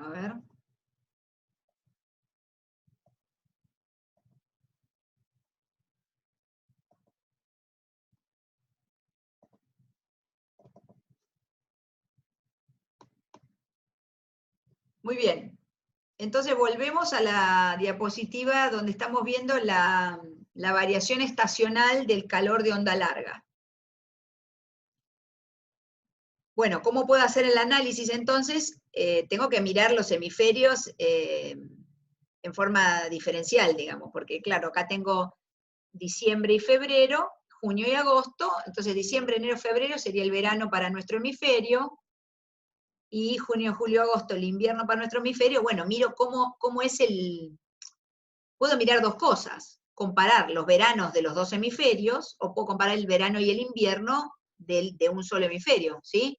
A ver. Muy bien. Entonces volvemos a la diapositiva donde estamos viendo la variación estacional del calor de onda larga. Bueno, ¿cómo puedo hacer el análisis entonces? Tengo que mirar los hemisferios en forma diferencial, digamos, porque claro, acá tengo diciembre y febrero, junio y agosto, entonces diciembre, enero, febrero sería el verano para nuestro hemisferio, y junio, julio, agosto el invierno para nuestro hemisferio. Bueno, miro cómo es el... Puedo mirar dos cosas, comparar los veranos de los dos hemisferios, o puedo comparar el verano y el invierno de un solo hemisferio, ¿sí?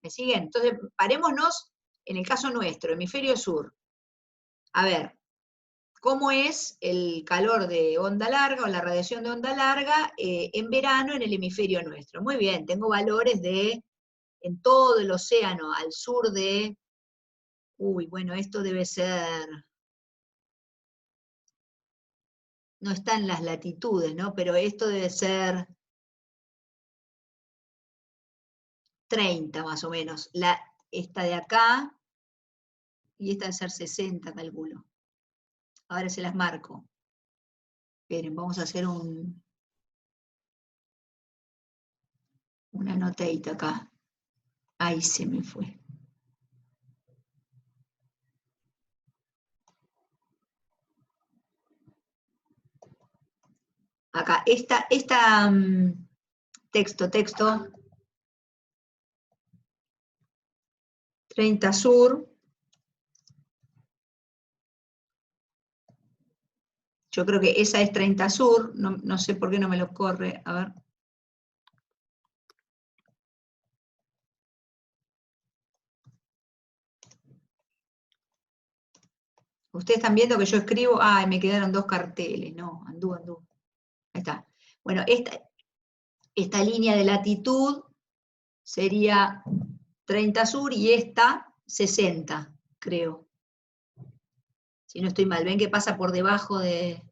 ¿Me siguen? Entonces, parémonos en el caso nuestro, hemisferio sur. A ver, ¿cómo es el calor de onda larga o la radiación de onda larga en verano en el hemisferio nuestro? Muy bien, tengo valores en todo el océano, al sur de... Uy, bueno, esto debe ser... No está en las latitudes, ¿no? Pero esto debe ser 30 más o menos. Esta de acá, y esta debe ser 60, calculo. Ahora se las marco. Esperen, vamos a hacer una notita acá. Ahí se me fue. Acá, texto, 30 sur. Yo creo que esa es 30 sur, no sé por qué no me lo corre, a ver. Ustedes están viendo que yo escribo, ay, me quedaron dos carteles, no, andú. Ahí está. Bueno, esta línea de latitud sería 30 sur y esta 60, creo. Si no estoy mal, ven que pasa por debajo de...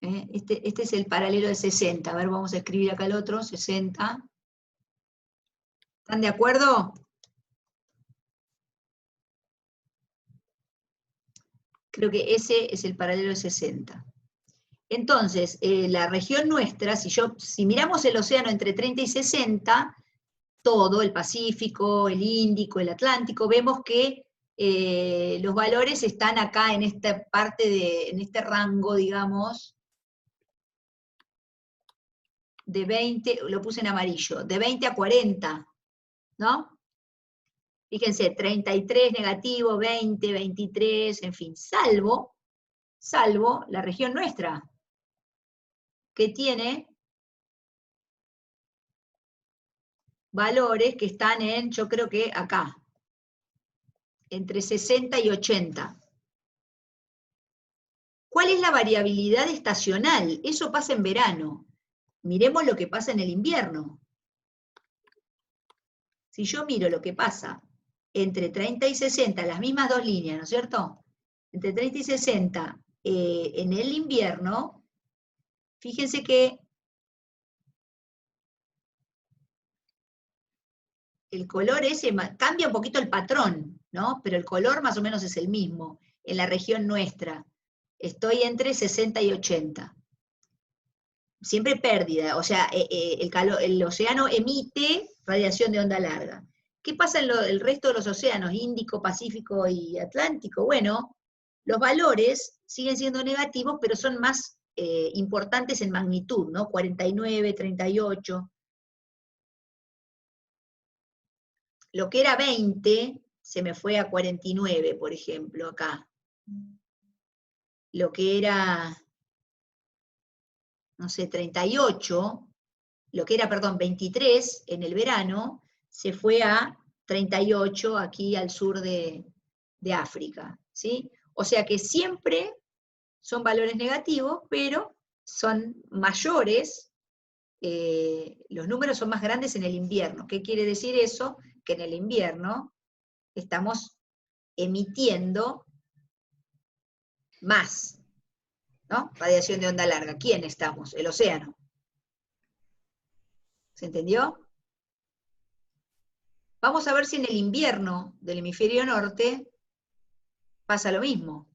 Este es el paralelo de 60. A ver, vamos a escribir acá el otro, 60. ¿Están de acuerdo? Creo que ese es el paralelo de 60. Entonces, la región nuestra, si miramos el océano entre 30 y 60, todo, el Pacífico, el Índico, el Atlántico, vemos que los valores están acá en esta parte en este rango, digamos, de 20, lo puse en amarillo, de 20 a 40, ¿no? Fíjense, 33 negativo, 20, 23, en fin, salvo la región nuestra, que tiene valores que están yo creo que acá, entre 60 y 80. ¿Cuál es la variabilidad estacional? Eso pasa en verano. Miremos lo que pasa en el invierno. Si yo miro lo que pasa entre 30 y 60, las mismas dos líneas, ¿no es cierto? Entre 30 y 60 en el invierno, fíjense que el color ese cambia un poquito el patrón, ¿no? Pero el color más o menos es el mismo en la región nuestra. Estoy entre 60 y 80. Siempre pérdida, o sea, el océano emite radiación de onda larga. ¿Qué pasa en el resto de los océanos, Índico, Pacífico y Atlántico? Bueno, los valores siguen siendo negativos, pero son más importantes en magnitud, ¿no? 49, 38. Lo que era 20 se me fue a 49, por ejemplo, acá. Lo que era, no sé, 38, lo que era, perdón, 23 en el verano, se fue a 38 aquí al sur de África, ¿sí? O sea que siempre son valores negativos, pero son mayores, los números son más grandes en el invierno. ¿Qué quiere decir eso? Que en el invierno estamos emitiendo más, ¿no? Radiación de onda larga. ¿Quién estamos? El océano. ¿Se entendió? Vamos a ver si en el invierno del hemisferio norte pasa lo mismo.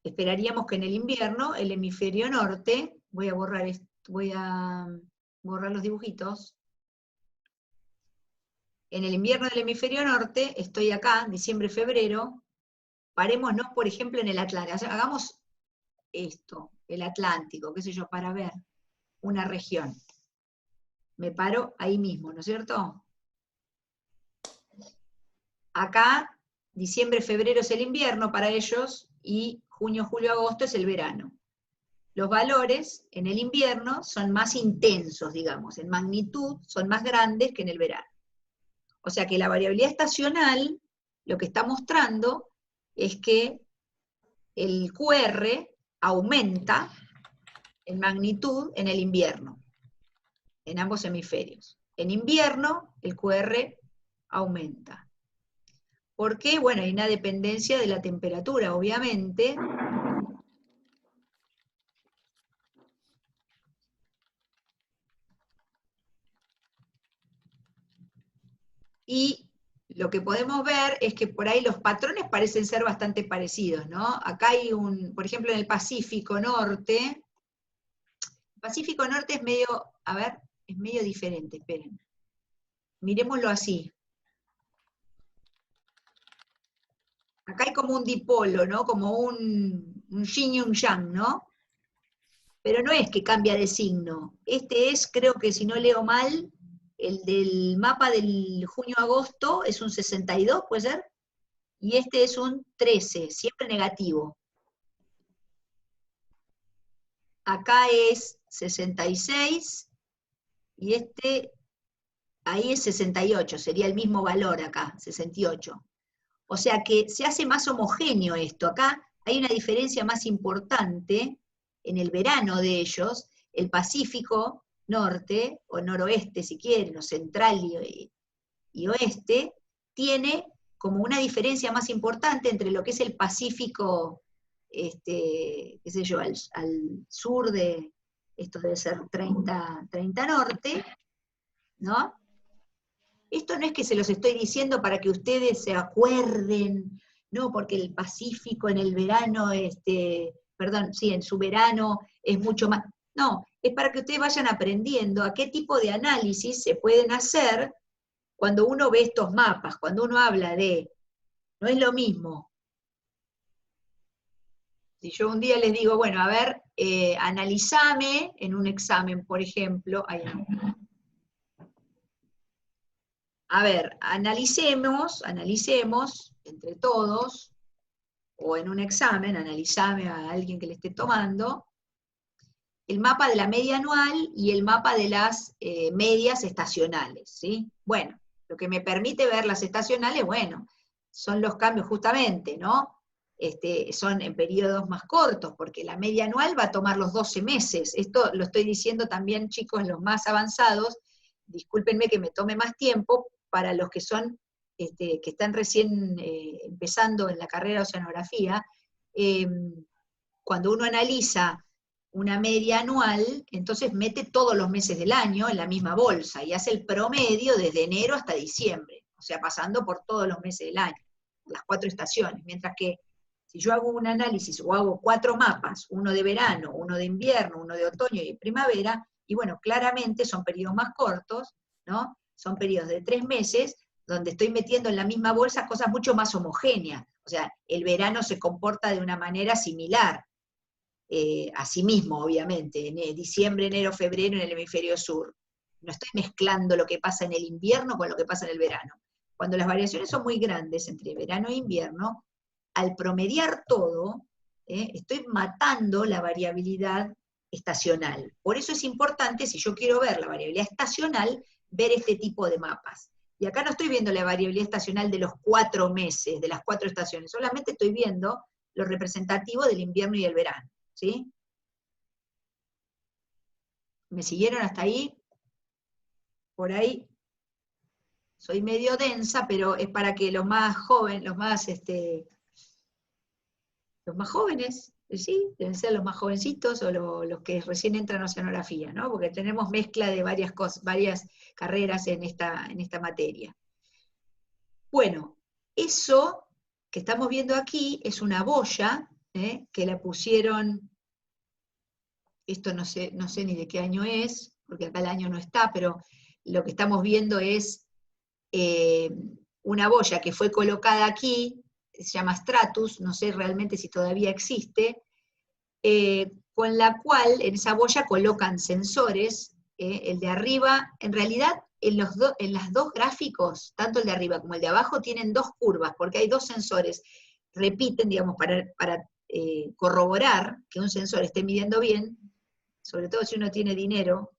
Esperaríamos que en el invierno el hemisferio norte, voy a borrar los dibujitos. En el invierno del hemisferio norte, estoy acá, diciembre, febrero, parémonos, por ejemplo, en el Atlántico. Hagamos esto, el Atlántico, qué sé yo, para ver una región. Me paro ahí mismo, ¿no es cierto? Acá, diciembre, febrero es el invierno para ellos, y junio, julio, agosto es el verano. Los valores en el invierno son más intensos, digamos, en magnitud son más grandes que en el verano. O sea que la variabilidad estacional lo que está mostrando es que el QR aumenta en magnitud en el invierno, en ambos hemisferios. En invierno el QR aumenta. ¿Por qué? Bueno, hay una dependencia de la temperatura, obviamente. Y lo que podemos ver es que por ahí los patrones parecen ser bastante parecidos, ¿no? Acá hay por ejemplo, en el Pacífico Norte es medio, a ver, es medio diferente, esperen. Miremoslo así. Acá hay como un dipolo, ¿no? Como un yin y un yang, ¿no? Pero no es que cambia de signo. Este es, creo que si no leo mal, el del mapa del junio-agosto es un 62, ¿puede ser? Y este es un 13, siempre negativo. Acá es 66, y ahí es 68, sería el mismo valor acá, 68. O sea que se hace más homogéneo esto. Acá hay una diferencia más importante en el verano de ellos. El Pacífico Norte, o noroeste si quieren, o central y oeste, tiene como una diferencia más importante entre lo que es el Pacífico, qué sé yo, al sur de, esto debe ser 30 norte, ¿no? Esto no es que se los estoy diciendo para que ustedes se acuerden, no, porque el Pacífico en el verano, perdón, sí, en su verano es mucho más. No, es para que ustedes vayan aprendiendo a qué tipo de análisis se pueden hacer cuando uno ve estos mapas, cuando uno habla de, no es lo mismo. Si yo un día les digo, bueno, a ver, analizame en un examen, por ejemplo, ahí no. A ver, analicemos entre todos, o en un examen, analizame a alguien que le esté tomando, el mapa de la media anual y el mapa de las medias estacionales, ¿sí? Bueno, lo que me permite ver las estacionales, bueno, son los cambios justamente, ¿no? Son en periodos más cortos, porque la media anual va a tomar los 12 meses. Esto lo estoy diciendo también, chicos, los más avanzados, discúlpenme que me tome más tiempo, para los que son, que están recién empezando en la carrera de oceanografía, cuando uno analiza una media anual, entonces mete todos los meses del año en la misma bolsa y hace el promedio desde enero hasta diciembre, o sea, pasando por todos los meses del año, las 4 estaciones, mientras que si yo hago un análisis o hago 4 mapas, uno de verano, uno de invierno, uno de otoño y primavera, y bueno, claramente son periodos más cortos, ¿no? Son periodos de 3 meses, donde estoy metiendo en la misma bolsa cosas mucho más homogéneas. O sea, el verano se comporta de una manera similar, a sí mismo, obviamente, en diciembre, enero, febrero en el hemisferio sur. No estoy mezclando lo que pasa en el invierno con lo que pasa en el verano. Cuando las variaciones son muy grandes entre verano e invierno, al promediar todo, estoy matando la variabilidad estacional. Por eso es importante, si yo quiero ver la variabilidad estacional, ver este tipo de mapas. Y acá no estoy viendo la variabilidad estacional de los 4 meses, de las 4 estaciones, solamente estoy viendo lo representativo del invierno y el verano. ¿Sí? ¿Me siguieron hasta ahí? Por ahí. soy medio densa, pero es para que los más jóvenes, los más jóvenes, sí, deben ser los más jovencitos o los que recién entran a oceanografía, ¿no? Porque tenemos mezcla de varias cosas, varias carreras en esta materia. Bueno, eso que estamos viendo aquí es una boya, que la pusieron, esto no sé ni de qué año es, porque acá el año no está, pero lo que estamos viendo es una boya que fue colocada aquí, se llama Stratus, no sé realmente si todavía existe, con la cual en esa boya colocan sensores, el de arriba, en realidad en los dos gráficos, tanto el de arriba como el de abajo, tienen dos curvas, porque hay dos sensores, repiten, digamos, para corroborar que un sensor esté midiendo bien, sobre todo si uno tiene dinero,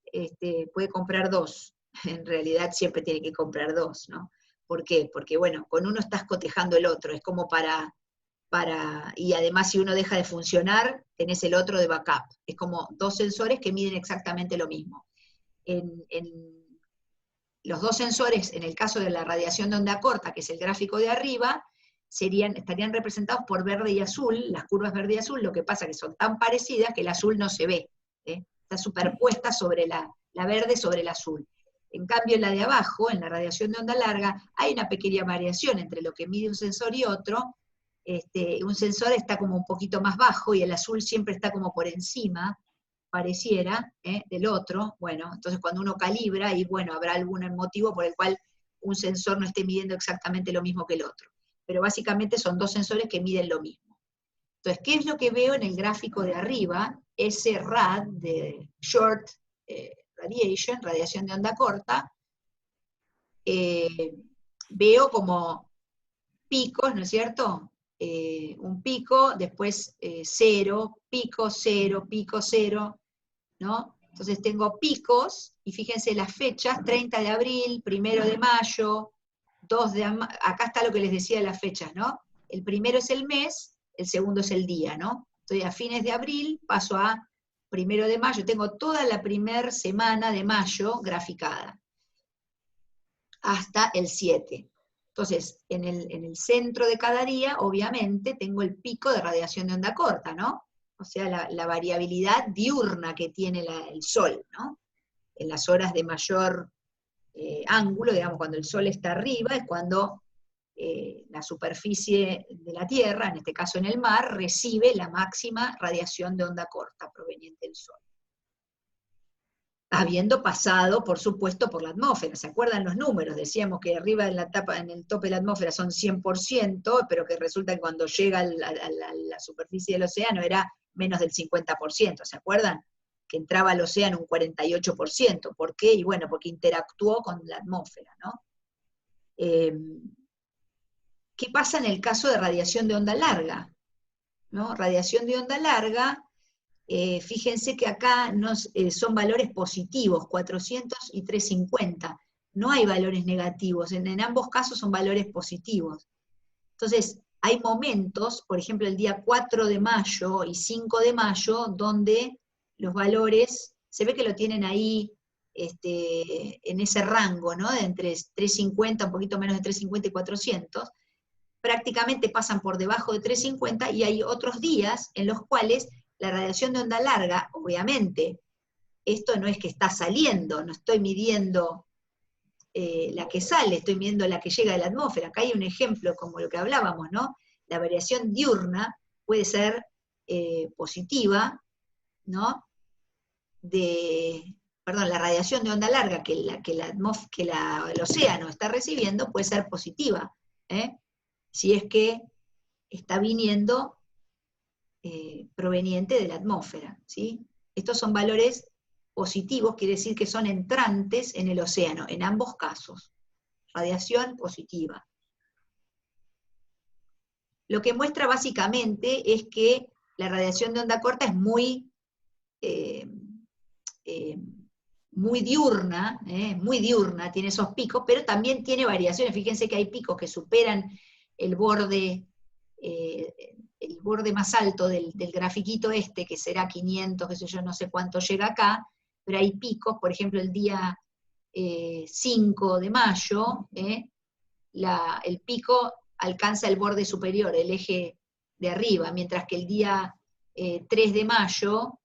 puede comprar dos, en realidad siempre tiene que comprar dos, ¿no? ¿Por qué? Porque, bueno, con uno estás cotejando el otro, es como y además si uno deja de funcionar, tenés el otro de backup. Es como dos sensores que miden exactamente lo mismo. Los dos sensores, en el caso de la radiación de onda corta, que es el gráfico de arriba, estarían representados por verde y azul, las curvas verde y azul, lo que pasa es que son tan parecidas que el azul no se ve, está superpuesta sobre la verde sobre el azul. En cambio, en la de abajo, en la radiación de onda larga, hay una pequeña variación entre lo que mide un sensor y otro. Un sensor está como un poquito más bajo y el azul siempre está como por encima, pareciera, del otro. Bueno, entonces cuando uno calibra, y bueno, habrá algún motivo por el cual un sensor no esté midiendo exactamente lo mismo que el otro. Pero básicamente son dos sensores que miden lo mismo. Entonces, ¿qué es lo que veo en el gráfico de arriba? Ese RAD, de Short Radiation, radiación de onda corta, veo como picos, ¿no es cierto? Un pico, después 0, pico, 0, pico, 0, ¿no? Entonces tengo picos, y fíjense las fechas, 30 de abril, 1 de mayo, 2 de acá está lo que les decía de las fechas, ¿no? El primero es el mes, el segundo es el día, ¿no? Entonces a fines de abril paso a 1 de mayo, tengo toda la primera semana de mayo graficada, hasta el 7. Entonces, en el centro de cada día, obviamente, tengo el pico de radiación de onda corta, ¿no? O sea, la variabilidad diurna que tiene el Sol, ¿no? En las horas de mayor ángulo, digamos, cuando el Sol está arriba, es cuando la superficie de la Tierra, en este caso en el mar, recibe la máxima radiación de onda corta proveniente del Sol. Habiendo pasado, por supuesto, por la atmósfera. ¿Se acuerdan los números? Decíamos que arriba en el tope de la atmósfera son 100%, pero que resulta que cuando llega a la superficie del océano era menos del 50%, ¿se acuerdan? Que entraba al océano un 48%. ¿Por qué? Y bueno, porque interactuó con la atmósfera, ¿no? ¿Qué pasa en el caso de radiación de onda larga? ¿No? Radiación de onda larga, fíjense que acá son valores positivos, 400 y 350. No hay valores negativos, en ambos casos son valores positivos. Entonces, hay momentos, por ejemplo el día 4 de mayo y 5 de mayo, donde los valores, se ve que lo tienen ahí en ese rango, ¿no? De entre 350, un poquito menos de 350 y 400, prácticamente pasan por debajo de 350, y hay otros días en los cuales la radiación de onda larga, obviamente, esto no es que está saliendo, no estoy midiendo la que sale, estoy midiendo la que llega de la atmósfera. Acá hay un ejemplo como lo que hablábamos, ¿no? La variación diurna puede ser positiva, ¿no? La radiación de onda larga que el océano está recibiendo puede ser positiva, si es que está viniendo proveniente de la atmósfera, ¿sí? Estos son valores positivos, quiere decir que son entrantes en el océano, en ambos casos. Radiación positiva. Lo que muestra básicamente es que la radiación de onda corta es muy diurna, muy diurna, tiene esos picos, pero también tiene variaciones. Fíjense que hay picos que superan el borde más alto del grafiquito que será 500, qué sé yo, no sé cuánto llega acá, pero hay picos, por ejemplo, el día 5 de mayo, el pico alcanza el borde superior, el eje de arriba, mientras que el día 3 de mayo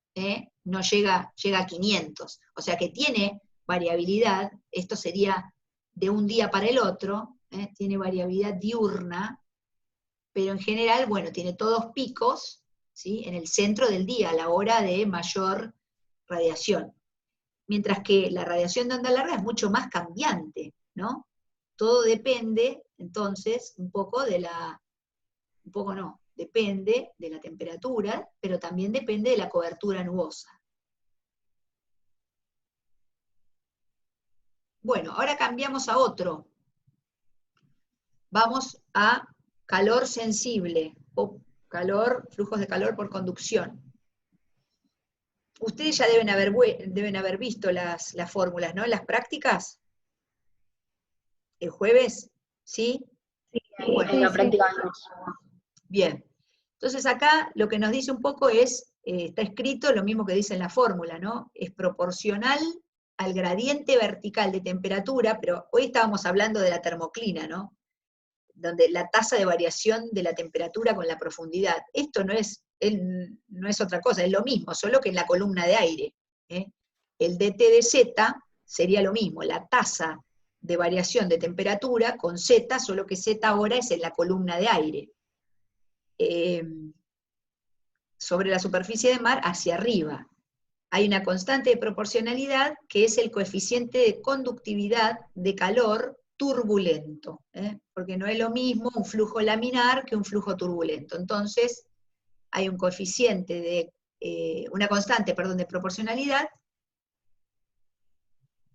no llega a 500. O sea que tiene variabilidad, esto sería de un día para el otro, tiene variabilidad diurna, pero en general, bueno, tiene todos picos, ¿sí?, en el centro del día, a la hora de mayor radiación. Mientras que la radiación de onda larga es mucho más cambiante, ¿no? Todo depende, entonces, depende de la temperatura, pero también depende de la cobertura nubosa. Bueno, ahora cambiamos a otro. Vamos a calor sensible, o flujos de calor por conducción. Ustedes ya deben haber visto las fórmulas, ¿no? Las prácticas. ¿El jueves? ¿Sí? Sí, Bueno, en la práctica vimos. bien. Entonces acá lo que nos dice un poco es, está escrito lo mismo que dice en la fórmula, ¿no? Es proporcional al gradiente vertical de temperatura, pero hoy estábamos hablando de la termoclina, ¿no? Donde la tasa de variación de la temperatura con la profundidad. Esto no es otra cosa, es lo mismo, solo que en la columna de aire. El dt de z sería lo mismo, la tasa de variación de temperatura con z, solo que z ahora es en la columna de aire. Sobre la superficie de mar hacia arriba. Hay una constante de proporcionalidad que es el coeficiente de conductividad de calor turbulento, porque no es lo mismo un flujo laminar que un flujo turbulento. Entonces, hay un coeficiente una constante, de proporcionalidad,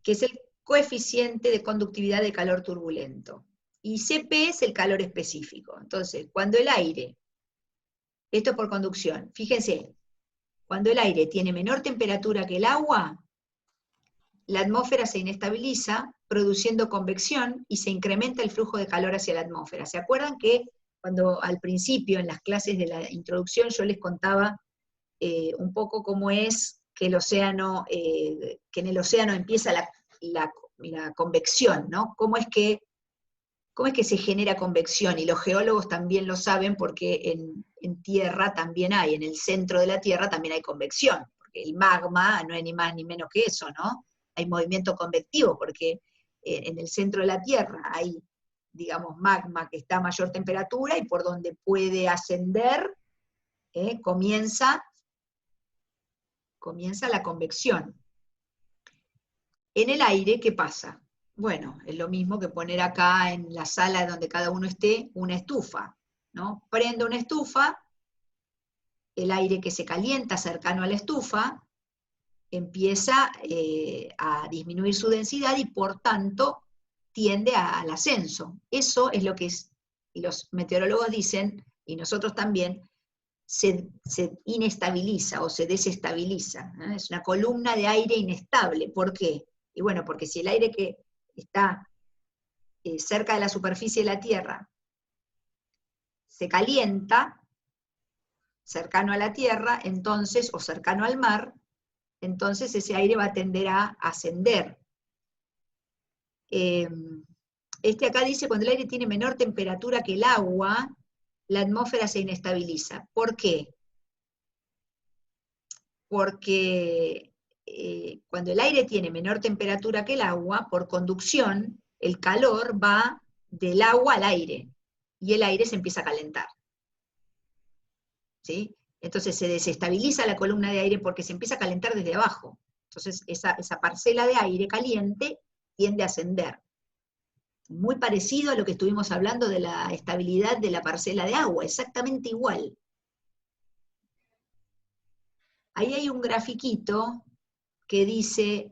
que es el coeficiente de conductividad de calor turbulento. Y Cp es el calor específico. Entonces, cuando el aire, esto por conducción, fíjense, cuando el aire tiene menor temperatura que el agua, la atmósfera se inestabiliza, produciendo convección, y se incrementa el flujo de calor hacia la atmósfera. ¿Se acuerdan que cuando al principio, en las clases de la introducción, yo les contaba un poco cómo es que el océano, que en el océano empieza la convección, ¿no? ¿Cómo es que se genera convección? Y los geólogos también lo saben porque en tierra también hay, en el centro de la Tierra también hay convección, porque el magma no es ni más ni menos que eso, ¿no? Hay movimiento convectivo, porque en el centro de la Tierra hay, digamos, magma que está a mayor temperatura, y por donde puede ascender, comienza la convección. En el aire, ¿qué pasa? Bueno, es lo mismo que poner acá en la sala donde cada uno esté una estufa, ¿no? Prendo una estufa, el aire que se calienta cercano a la estufa empieza a disminuir su densidad y por tanto tiende al ascenso. Eso es lo que los meteorólogos dicen, y nosotros también, se inestabiliza o se desestabiliza, ¿no? Es una columna de aire inestable. ¿Por qué? Y bueno, porque si el aire que está cerca de la superficie de la Tierra se calienta, cercano a la Tierra, entonces, o cercano al mar, entonces ese aire va a tender a ascender. Acá dice, cuando el aire tiene menor temperatura que el agua, la atmósfera se inestabiliza. ¿Por qué? Porque cuando el aire tiene menor temperatura que el agua, por conducción, el calor va del agua al aire, y el aire se empieza a calentar. ¿Sí? Entonces se desestabiliza la columna de aire porque se empieza a calentar desde abajo. Entonces esa parcela de aire caliente tiende a ascender. Muy parecido a lo que estuvimos hablando de la estabilidad de la parcela de agua, exactamente igual. Ahí hay un grafiquito que dice,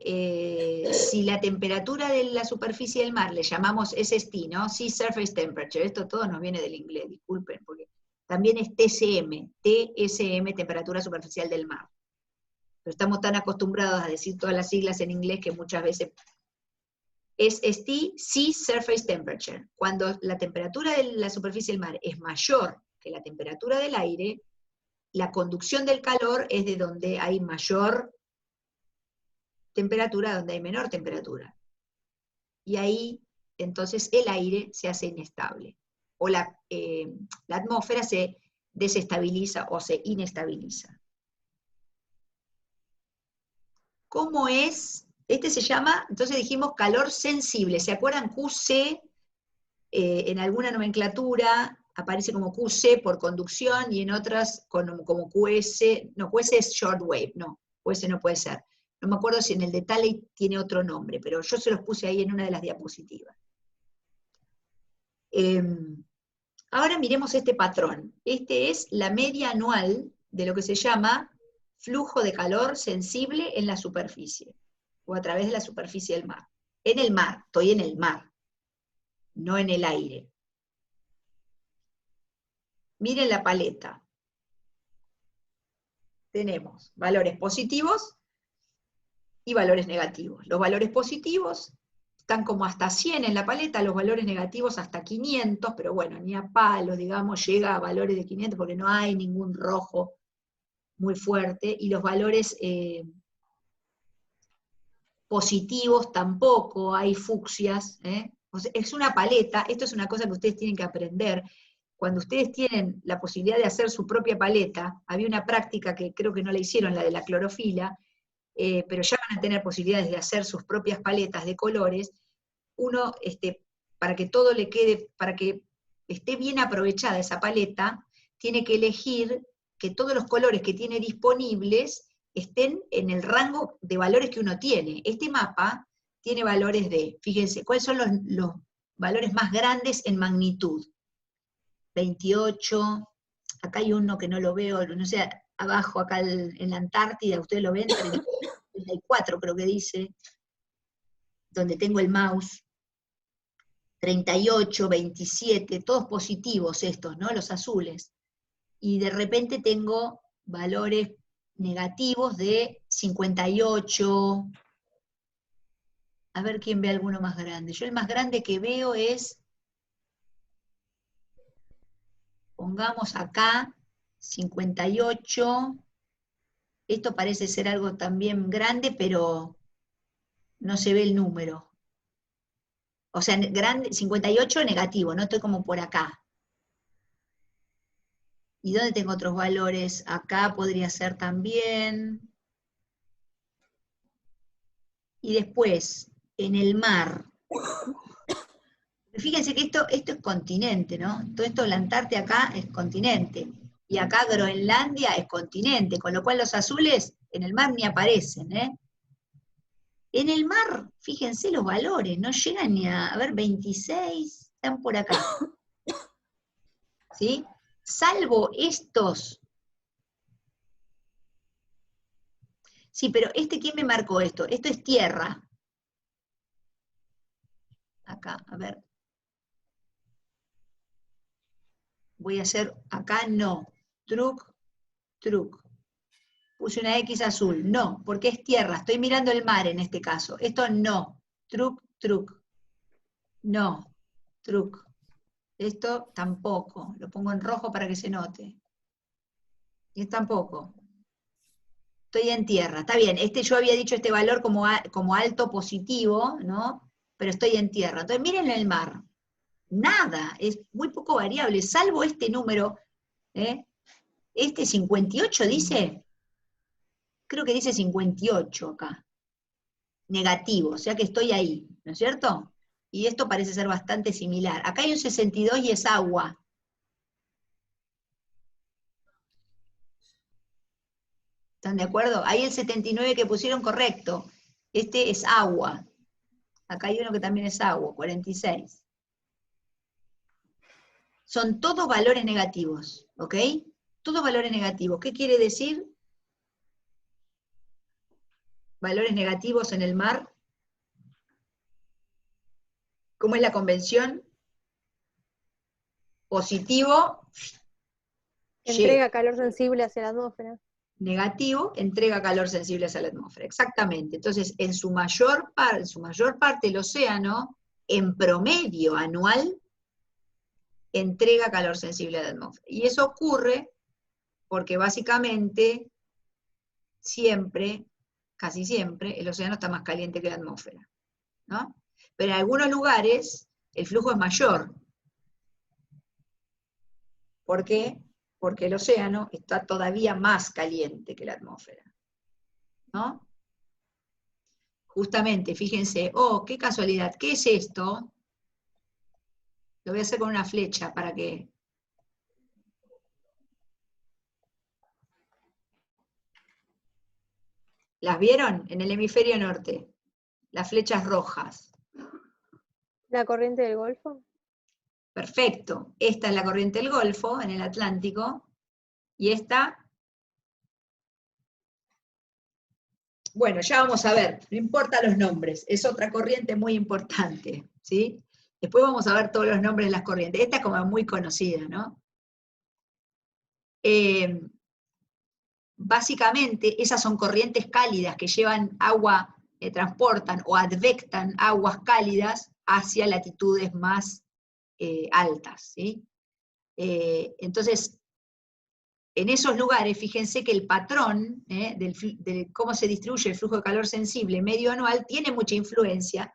si la temperatura de la superficie del mar le llamamos SST, ¿no? Sea Surface Temperature, esto todo nos viene del inglés, disculpen, porque también es TSM, temperatura superficial del mar. Pero estamos tan acostumbrados a decir todas las siglas en inglés que muchas veces SST, Sea Surface Temperature. Cuando la temperatura de la superficie del mar es mayor que la temperatura del aire, la conducción del calor es de donde hay mayor temperatura a donde hay menor temperatura. y ahí entonces el aire se hace inestable, o la atmósfera se desestabiliza o se inestabiliza. ¿Cómo es? Este se llama, entonces dijimos calor sensible. ¿Se acuerdan? QC, en alguna nomenclatura aparece como QC por conducción y en otras como QS. No, QS es shortwave, no, QS no puede ser. No me acuerdo si en el de Talley tiene otro nombre, pero yo se los puse ahí en una de las diapositivas. Ahora miremos este patrón. Este es la media anual de lo que se llama flujo de calor sensible en la superficie, o a través de la superficie del mar. En el mar, estoy en el mar, no en el aire. Miren la paleta. Tenemos valores positivos y valores negativos. Los valores positivos están como hasta 100 en la paleta, los valores negativos hasta 500, pero bueno, ni a palo, digamos, llega a valores de 500 porque no hay ningún rojo muy fuerte, y los valores positivos tampoco, hay fucsias, O sea, es una paleta, esto es una cosa que ustedes tienen que aprender. Cuando ustedes tienen la posibilidad de hacer su propia paleta, había una práctica que creo que no la hicieron, la de la clorofila, pero ya van a tener posibilidades de hacer sus propias paletas de colores. Uno, para que todo le quede, para que esté bien aprovechada esa paleta, tiene que elegir que todos los colores que tiene disponibles estén en el rango de valores que uno tiene. Este mapa tiene valores de, fíjense, ¿cuáles son los valores más grandes en magnitud? 28, acá hay uno que no lo veo, no sé, abajo, acá en la Antártida, ustedes lo ven, 34 creo que dice, donde tengo el mouse, 38, 27, todos positivos estos, ¿no? Los azules. Y de repente tengo valores negativos de 58. A ver quién ve alguno más grande. Yo el más grande que veo es, pongamos acá, 58. Esto parece ser algo también grande, pero no se ve el número. O sea, grande, 58 negativo, no estoy como por acá. ¿Y dónde tengo otros valores? Acá podría ser también. Y después, en el mar. Fíjense que esto es continente, ¿no? Todo esto, la Antártida acá es continente. Y acá Groenlandia es continente, con lo cual los azules en el mar ni aparecen, ¿eh? En el mar, fíjense los valores, no llegan ni a ver, 26, están por acá. ¿Sí? Salvo estos. Sí, pero ¿quién me marcó esto? Esto es tierra. Acá, a ver. Voy a hacer, acá no. Truc. Puse una X azul. No, porque es tierra. Estoy mirando el mar en este caso. Esto no. Truc. No. Truc. Esto tampoco. Lo pongo en rojo para que se note. Y tampoco. Estoy en tierra. Está bien, yo había dicho este valor como alto positivo, ¿no? Pero estoy en tierra. Entonces miren el mar. Nada, es muy poco variable, salvo este número, este 58 dice, creo que dice 58 acá, negativo, o sea que estoy ahí, ¿no es cierto? Y esto parece ser bastante similar. Acá hay un 62 y es agua. ¿Están de acuerdo? Ahí el 79 que pusieron correcto, este es agua. Acá hay uno que también es agua, 46. Son todos valores negativos, ¿ok? Todos valores negativos. ¿Qué quiere decir? Valores negativos en el mar. ¿Cómo es la convención? Positivo. Entrega calor sensible hacia la atmósfera. Negativo, entrega calor sensible hacia la atmósfera. Exactamente. Entonces, en su mayor parte el océano, en promedio anual, entrega calor sensible a la atmósfera. Y eso ocurre porque básicamente siempre, casi siempre, el océano está más caliente que la atmósfera, ¿no? pero en algunos lugares el flujo es mayor. ¿Por qué? Porque el océano está todavía más caliente que la atmósfera, ¿no? Justamente, fíjense, oh, qué casualidad, ¿qué es esto? Lo voy a hacer con una flecha para que... ¿Las vieron? En el hemisferio norte, las flechas rojas. ¿La corriente del Golfo? Perfecto. Esta es la corriente del Golfo, en el Atlántico, y esta... Bueno, ya vamos a ver, no importa los nombres, es otra corriente muy importante, ¿sí? Después vamos a ver todos los nombres de las corrientes. Esta es como muy conocida, ¿no? Básicamente, esas son corrientes cálidas que llevan agua, transportan o advectan aguas cálidas hacia latitudes más altas, ¿sí? Entonces, en esos lugares, fíjense que el patrón de cómo se distribuye el flujo de calor sensible medio anual tiene mucha influencia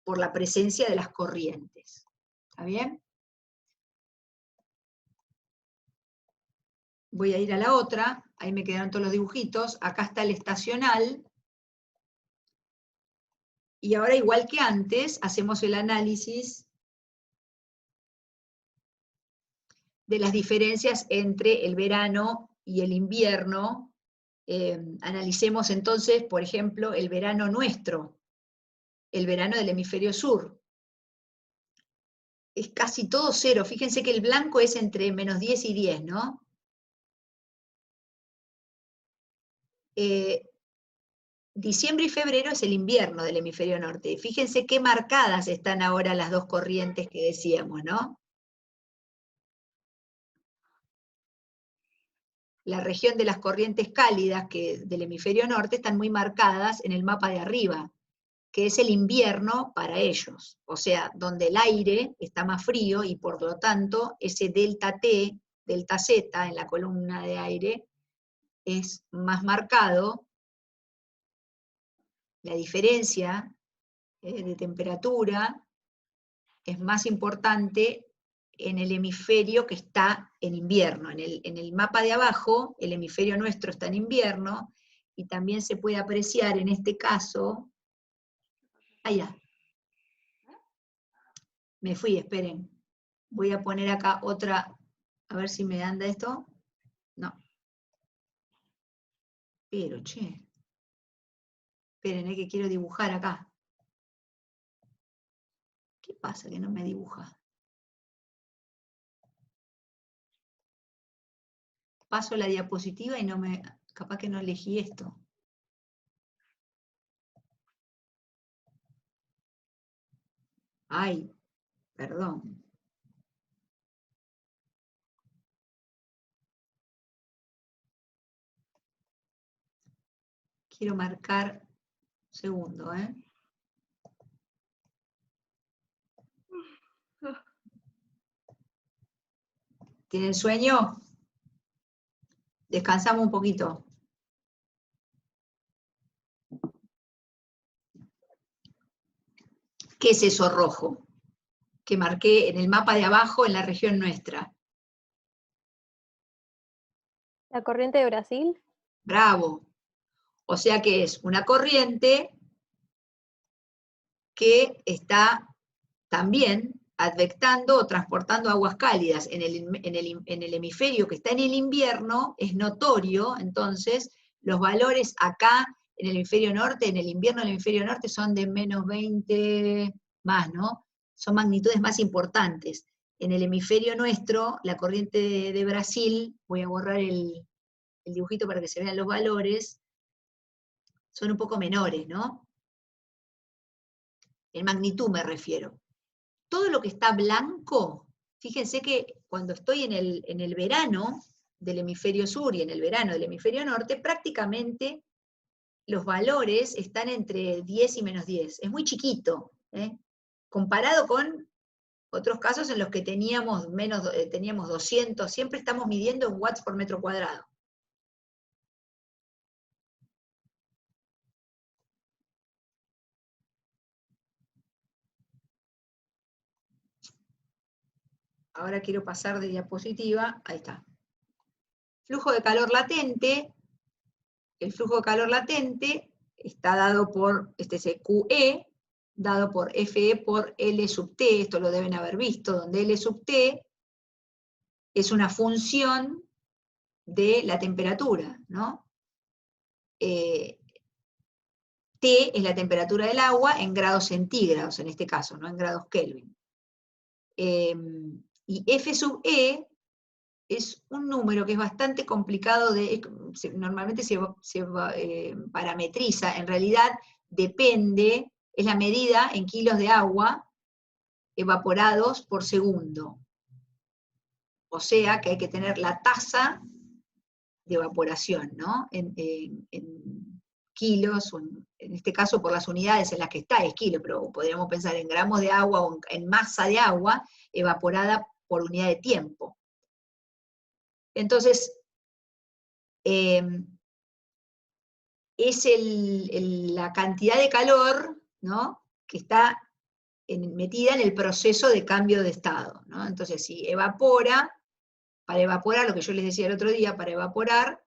por la presencia de las corrientes. ¿Está bien? Voy a ir a la otra, ahí me quedaron todos los dibujitos, acá está el estacional, y ahora igual que antes, hacemos el análisis de las diferencias entre el verano y el invierno. Analicemos entonces, por ejemplo, el verano nuestro, el verano del hemisferio sur. Es casi todo cero, fíjense que el blanco es entre menos 10 y 10, ¿no? Diciembre y febrero es el invierno del hemisferio norte. Fíjense qué marcadas están ahora las dos corrientes que decíamos, ¿no? La región de las corrientes cálidas del hemisferio norte están muy marcadas en el mapa de arriba, que es el invierno para ellos. O sea, donde el aire está más frío y por lo tanto ese delta T, delta Z en la columna de aire es más marcado. La diferencia de temperatura es más importante en el hemisferio que está en invierno. En el mapa de abajo, el hemisferio nuestro está en invierno, y también se puede apreciar en este caso, allá, me fui, esperen, voy a poner acá otra, a ver si me anda esto, no, pero che, esperen, que quiero dibujar acá. ¿Qué pasa que no me dibuja? Paso la diapositiva y no me, capaz que no elegí esto. Ay, perdón. Quiero marcar, un segundo, ¿eh? ¿Tienen sueño? Descansamos un poquito. ¿Qué es eso rojo? Que marqué en el mapa de abajo en la región nuestra. ¿La corriente de Brasil? Bravo. O sea que es una corriente que está también advectando o transportando aguas cálidas. En el hemisferio que está en el invierno es notorio, entonces, los valores acá en el hemisferio norte, en el invierno del hemisferio norte son de menos 20 más, ¿no? Son magnitudes más importantes. En el hemisferio nuestro, la corriente de Brasil, voy a borrar el dibujito para que se vean los valores, son un poco menores, ¿no? En magnitud me refiero. Todo lo que está blanco, fíjense que cuando estoy en el verano del hemisferio sur y en el verano del hemisferio norte, prácticamente los valores están entre 10 y menos 10. Es muy chiquito, ¿eh? Comparado con otros casos en los que teníamos 200, siempre estamos midiendo en watts por metro cuadrado. ahora quiero pasar de diapositiva, ahí está. Flujo de calor latente, el flujo de calor latente está dado por, este es el QE, dado por FE por L sub T, esto lo deben haber visto, donde L sub T es una función de la temperatura, ¿no? T es la temperatura del agua en grados centígrados, en este caso, no en grados Kelvin. Y F sub E es un número que es bastante complicado normalmente se parametriza, en realidad depende, es la medida en kilos de agua evaporados por segundo. O sea que hay que tener la tasa de evaporación, ¿no? En kilos, en este caso por las unidades en las que está es kilo, pero podríamos pensar en gramos de agua o en masa de agua evaporada por unidad de tiempo. Entonces, es la cantidad de calor, ¿no?, que está metida en el proceso de cambio de estado, ¿no? Entonces, si evapora, para evaporar, lo que yo les decía el otro día, para evaporar,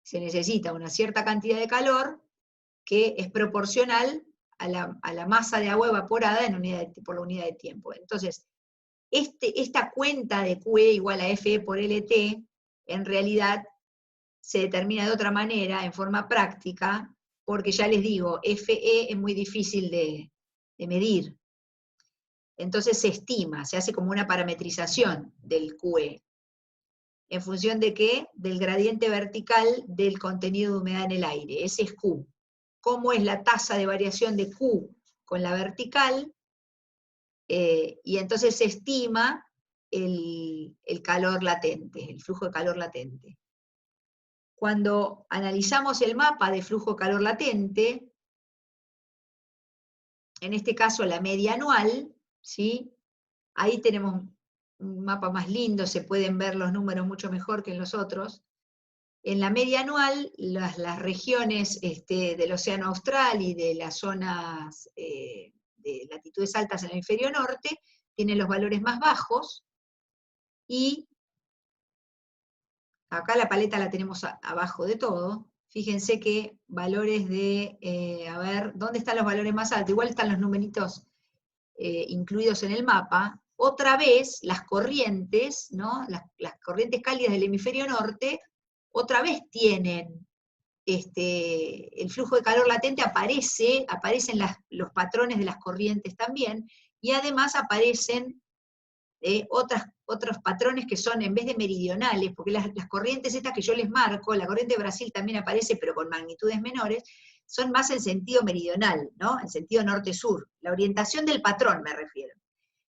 se necesita una cierta cantidad de calor que es proporcional a la masa de agua evaporada por la unidad de tiempo. Entonces, esta cuenta de QE igual a FE por LT, en realidad se determina de otra manera, en forma práctica, porque ya les digo, FE es muy difícil de medir. Entonces se estima, se hace como una parametrización del QE. ¿En función de qué? Del gradiente vertical del contenido de humedad en el aire. Ese es Q. ¿Cómo es la tasa de variación de Q con la vertical? Y entonces se estima el calor latente, el flujo de calor latente. Cuando analizamos el mapa de flujo de calor latente, en este caso la media anual, ¿sí? Ahí tenemos un mapa más lindo, se pueden ver los números mucho mejor que en los otros. En la media anual, las regiones del Océano Austral y de las zonas de latitudes altas en el hemisferio norte tienen los valores más bajos, y acá la paleta la tenemos abajo de todo. Fíjense que valores de, a ver, ¿dónde están los valores más altos? Igual están los numeritos incluidos en el mapa. Otra vez, las corrientes, ¿no?, las corrientes cálidas del hemisferio norte, otra vez tienen el flujo de calor latente, aparecen los patrones de las corrientes también, y además aparecen otros patrones que son, en vez de meridionales, porque las corrientes estas que yo les marco, la corriente de Brasil también aparece, pero con magnitudes menores, son más en sentido meridional, ¿no?, en sentido norte-sur. La orientación del patrón me refiero.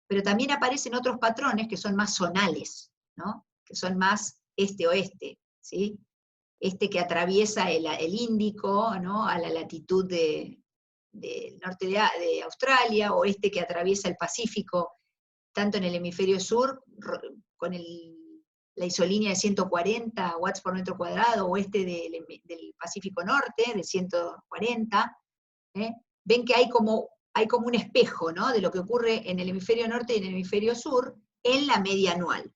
Pero también aparecen otros patrones que son más zonales, ¿no?, que son más este-oeste, ¿sí? Que atraviesa el Índico, ¿no?, a la latitud del norte de Australia, o que atraviesa el Pacífico, tanto en el hemisferio sur, con la isolínea de 140 watts por metro cuadrado, o del Pacífico Norte, de 140, ven que hay como un espejo, ¿no?, de lo que ocurre en el hemisferio norte y en el hemisferio sur, en la media anual.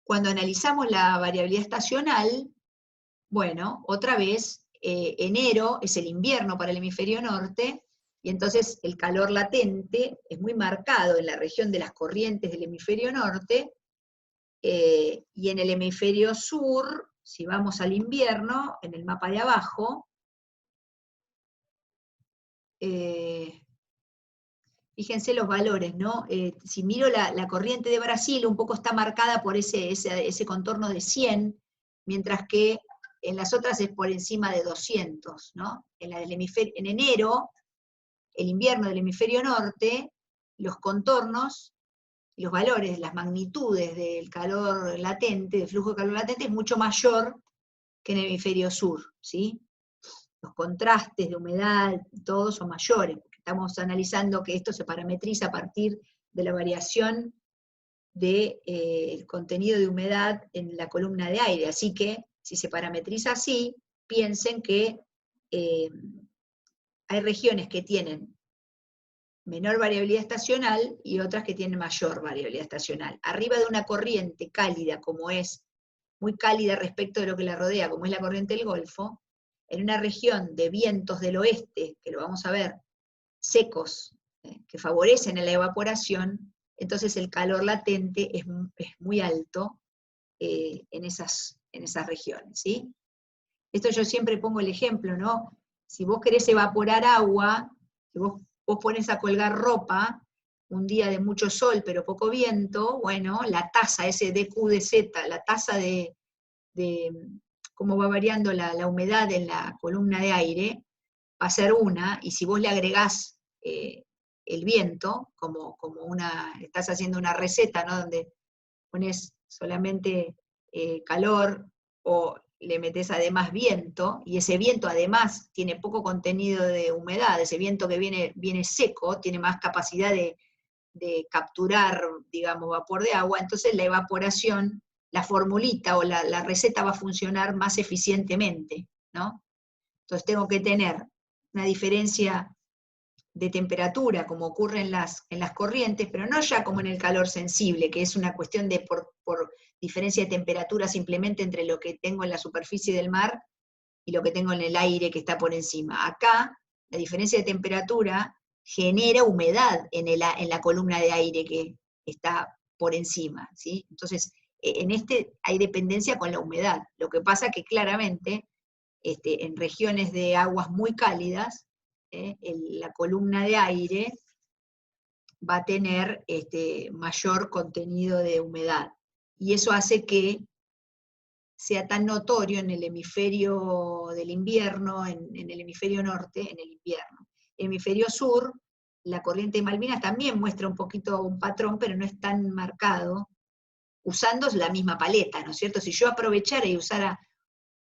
Cuando analizamos la variabilidad estacional, bueno, otra vez, enero es el invierno para el hemisferio norte, y entonces el calor latente es muy marcado en la región de las corrientes del hemisferio norte, y en el hemisferio sur, si vamos al invierno, en el mapa de abajo, fíjense los valores, ¿no? Si miro la corriente de Brasil, un poco está marcada por ese contorno de 100, mientras que en las otras es por encima de 200, ¿no? En enero, el invierno del hemisferio norte, los contornos, los valores, las magnitudes del calor latente, del flujo de calor latente, es mucho mayor que en el hemisferio sur, ¿sí? Los contrastes de humedad, todos son mayores, porque estamos analizando que esto se parametriza a partir de la variación del contenido de humedad en la columna de aire, así que si se parametriza así, piensen que hay regiones que tienen menor variabilidad estacional y otras que tienen mayor variabilidad estacional. Arriba de una corriente cálida, como es, muy cálida respecto de lo que la rodea, como es la corriente del Golfo, en una región de vientos del oeste, que lo vamos a ver, secos, que favorecen a la evaporación, entonces el calor latente es muy alto en esas regiones, ¿sí? Esto yo siempre pongo el ejemplo, ¿no? Si vos querés evaporar agua, si vos pones a colgar ropa, un día de mucho sol pero poco viento, bueno, la tasa, ese dQ/dz, la tasa de cómo va variando la humedad en la columna de aire, va a ser una, y si vos le agregás el viento, como estás haciendo una receta, ¿no? Donde pones solamente calor, o le metes además viento, y ese viento además tiene poco contenido de humedad, ese viento que viene seco, tiene más capacidad de capturar, digamos, vapor de agua, entonces la evaporación, la formulita o la receta va a funcionar más eficientemente, ¿no? Entonces tengo que tener una diferencia de temperatura, como ocurre en las corrientes, pero no ya como en el calor sensible, que es una cuestión de por diferencia de temperatura simplemente entre lo que tengo en la superficie del mar y lo que tengo en el aire que está por encima. Acá, la diferencia de temperatura genera humedad en la columna de aire que está por encima, ¿sí? Entonces, en hay dependencia con la humedad. Lo que pasa que claramente, en regiones de aguas muy cálidas, la columna de aire va a tener mayor contenido de humedad. Y eso hace que sea tan notorio en el hemisferio del invierno, en el hemisferio norte, en el invierno. El hemisferio sur, la corriente de Malvinas también muestra un poquito un patrón, pero no es tan marcado, usando la misma paleta, ¿no es cierto? Si yo aprovechara y usara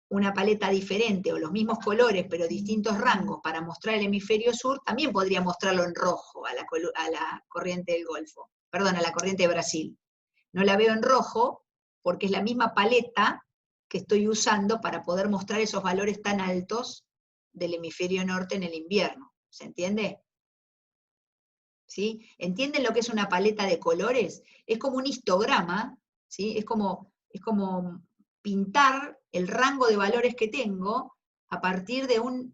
una paleta diferente, o los mismos colores, pero distintos rangos, para mostrar el hemisferio sur, también podría mostrarlo en rojo a la corriente del Golfo, perdón, a la corriente de Brasil. No la veo en rojo, porque es la misma paleta que estoy usando para poder mostrar esos valores tan altos del hemisferio norte en el invierno. ¿Se entiende? ¿Sí? ¿Entienden lo que es una paleta de colores? Es como un histograma, ¿sí? Es como pintar el rango de valores que tengo a partir de una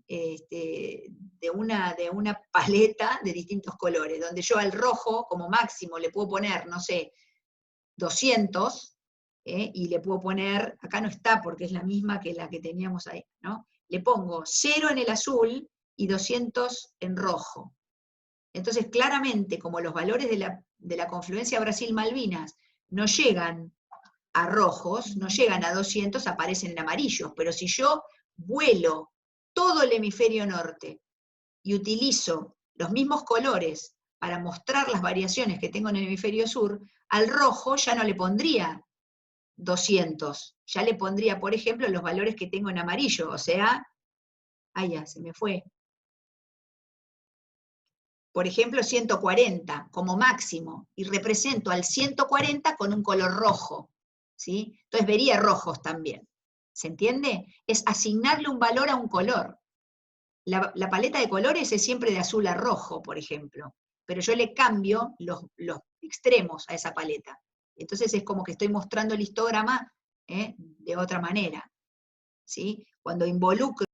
paleta de distintos colores, donde yo al rojo, como máximo, le puedo poner, no sé, 200, y le puedo poner, acá no está porque es la misma que la que teníamos ahí, ¿no? Le pongo 0 en el azul y 200 en rojo. Entonces, claramente, como los valores de la confluencia Brasil-Malvinas no llegan a rojos, no llegan a 200, aparecen en amarillos, pero si yo vuelo todo el hemisferio norte y utilizo los mismos colores para mostrar las variaciones que tengo en el hemisferio sur, al rojo ya no le pondría 200, ya le pondría, por ejemplo, los valores que tengo en amarillo, o sea, ya se me fue. Por ejemplo, 140 como máximo, y represento al 140 con un color rojo, ¿sí? Entonces vería rojos también. ¿Se entiende? Es asignarle un valor a un color. La paleta de colores es siempre de azul a rojo, por ejemplo, pero yo le cambio los extremos a esa paleta. Entonces es como que estoy mostrando el histograma de otra manera, ¿sí? Cuando involucro